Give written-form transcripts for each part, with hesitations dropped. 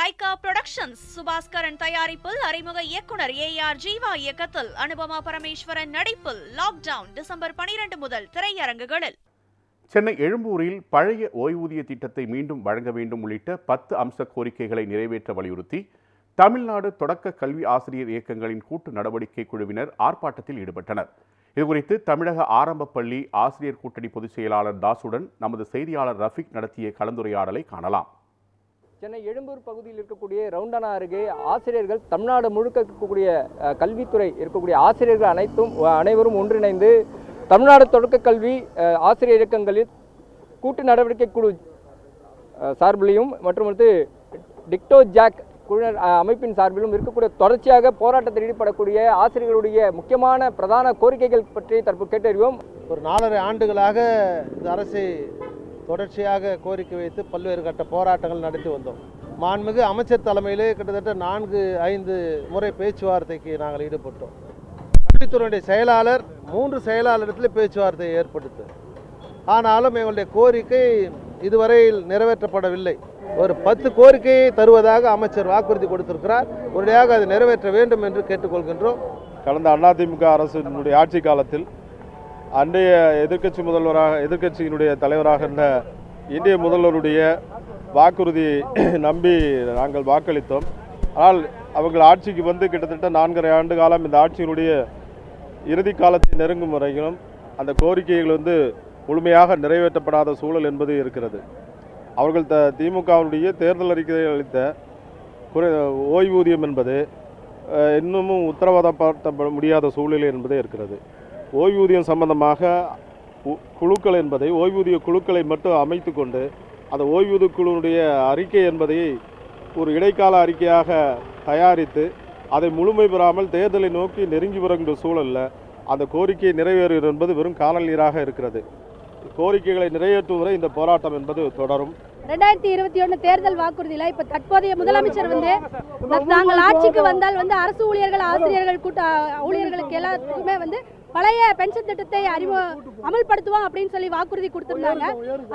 Lyca productions Subaskaran தயாரிப்பில் அறிமுக இயக்குனர் ஏஆர் ஜீவா இயக்கத்தில் அனுபமா பரமேஸ்வரன் நடிப்பில் லாக்டவுன் டிசம்பர் 12 முதல் திரையரங்குகளில். சென்னை எழும்பூரில் பழைய ஓய்வூதிய திட்டத்தை மீண்டும் வழங்க வேண்டும் உள்ளிட்ட 10 அம்ச கோரிக்கைகளை நிறைவேற்ற வலியுறுத்தி தமிழ்நாடு தொடக்க கல்வி ஆசிரியர் இயக்கங்களின் கூட்டு நடவடிக்கை குழுவினர் ஆர்ப்பாட்டத்தில் ஈடுபட்டனர். இதுகுறித்து தமிழக ஆரம்ப பள்ளி ஆசிரியர் கூட்டணி பொதுச் செயலாளர் தாசுடன் நமது செய்தியாளர் ரஃபிக் நடத்திய கலந்துரையாடலை காணலாம். சென்னை எழும்பூர் பகுதியில் இருக்கக்கூடிய ரவுண்டானா அருகே ஆசிரியர்கள் தமிழ்நாடு முழுக்க இருக்கக்கூடிய கல்வித்துறை இருக்கக்கூடிய ஆசிரியர்கள் அனைவரும் ஒன்றிணைந்து தமிழ்நாடு தொடக்க கல்வி ஆசிரியர் இயக்கங்களில் கூட்டு நடவடிக்கை குழு சார்பிலையும் மற்றும் டிக்டோ ஜாக் குழுவினர் அமைப்பின் சார்பிலும் இருக்கக்கூடிய தொடர்ச்சியாக போராட்டத்தில் ஈடுபடக்கூடிய ஆசிரியர்களுடைய முக்கியமான பிரதான கோரிக்கைகள் பற்றி தற்போது கேட்டறிவோம். ஒரு 4.5 ஆண்டுகளாக இந்த அரசை தொடர்ச்சியாக கோரிக்கை வைத்து பல்வேறு கட்ட போராட்டங்கள் நடத்தி வந்தோம். மாண்புமிகு அமைச்சர் தலைமையிலே கிட்டத்தட்ட 4-5 முறை பேச்சுவார்த்தைக்கு நாங்கள் ஈடுபட்டோம். கல்வித்துறையுடைய செயலாளர் 3 செயலாளரிடத்தில் பேச்சுவார்த்தை ஏற்படுத்து. ஆனாலும் எங்களுடைய கோரிக்கை இதுவரையில் நிறைவேற்றப்படவில்லை. ஒரு 10 கோரிக்கையை தருவதாக அமைச்சர் வாக்குறுதி கொடுத்திருக்கிறார். உடனடியாக அதை நிறைவேற்ற வேண்டும் என்று கேட்டுக்கொள்கின்றோம். கடந்த அதிமுக அரசினுடைய ஆட்சி காலத்தில் அன்றைய எதிர்க்கட்சியினுடைய தலைவராக இருந்த இந்திய முதல்வருடைய வாக்குறுதியை நம்பி நாங்கள் வாக்களித்தோம். ஆனால் அவர்கள் ஆட்சிக்கு வந்து கிட்டத்தட்ட 4.5 ஆண்டு காலம் இந்த ஆட்சியினுடைய இறுதி காலத்தை நெருங்கும் வரையிலும் அந்த கோரிக்கைகள் முழுமையாக நிறைவேற்றப்படாத சூழல் என்பது இருக்கிறது. அவர்கள் திமுகவினுடைய தேர்தல் அறிக்கையில் அளித்த ஓய்வூதியம் என்பது இன்னமும் உத்தரவாதப்படுத்த முடியாத சூழ்நிலை என்பதே இருக்கிறது. ஓய்வூதியம் சம்பந்தமாக குழுக்கள் என்பதை ஓய்வூதிய குழுக்களை மட்டும் அமைத்து கொண்டு அந்த ஓய்வூதிய குழுவுடைய அறிக்கை என்பதை ஒரு இடைக்கால அறிக்கையாக தயாரித்து அதை முழுமை பெறாமல் தேர்தலை நோக்கி நெருங்கி வருகின்ற சூழலில் அந்த கோரிக்கையை நிறைவேறுவது என்பது வெறும் காணல் நீராக இருக்கிறது. கோரிக்கைகளை நிறைவேற்றும் வரை இந்த போராட்டம் என்பது தொடரும். 2021 தேர்தல் வாக்குறுதியில இப்ப தற்போதைய முதலமைச்சர் நாங்கள் ஆட்சிக்கு வந்தால் அரசு ஊழியர்கள் ஆசிரியர்கள் ஊழியர்களுக்கு எல்லாத்துக்குமே பழைய பென்ஷன் திட்டத்தை அமல்படுத்துவோம் அப்படின்னு சொல்லி வாக்குறுதி கொடுத்திருந்தாங்க.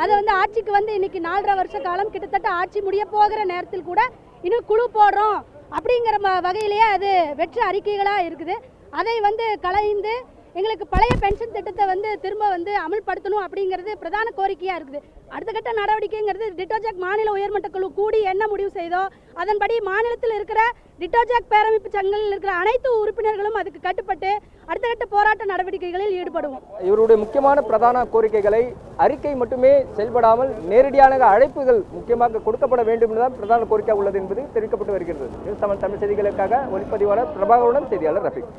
அதை ஆட்சிக்கு இன்னைக்கு 4.5 வருஷ காலம் கிட்டத்தட்ட ஆட்சி முடிய போகிற நேரத்தில் கூட இன்னும் குழு போடுறோம் அப்படிங்கிற வகையிலேயே அது வெற்று அறிக்கைகளா இருக்குது. அதை கலைந்து எங்களுக்கு பழைய பென்ஷன் திட்டத்தை திரும்ப அமல்படுத்தணும் அப்படிங்கிறது பிரதான கோரிக்கையாக இருக்குது. அடுத்த கட்ட நடவடிக்கைங்கிறது டிட்டோஜாக் மாநில உயர்மட்ட குழு கூடி என்ன முடிவு செய்தோ அதன்படி மாநிலத்தில் இருக்கிற டிட்டோஜாக் பேரமைப்பு சங்கங்களில் இருக்கிற அனைத்து உறுப்பினர்களும் அதுக்கு கட்டுப்பட்டு அடுத்த கட்ட போராட்ட நடவடிக்கைகளில் ஈடுபடுவோம். இவருடைய முக்கியமான பிரதான கோரிக்கைகளை அறிக்கை மட்டுமே செயல்படாமல் நேரடியான அழைப்புகள் முக்கியமாக கொடுக்கப்பட வேண்டும் என்றுதான் பிரதான கோரிக்கை உள்ளது என்பது தெரிவிக்கப்பட்டு வருகிறது. தமிழ் செய்திகளுக்காக ஒளிப்பதிவாளர் பிரபாகருடன் செய்தியாளர் ரஃபிக்.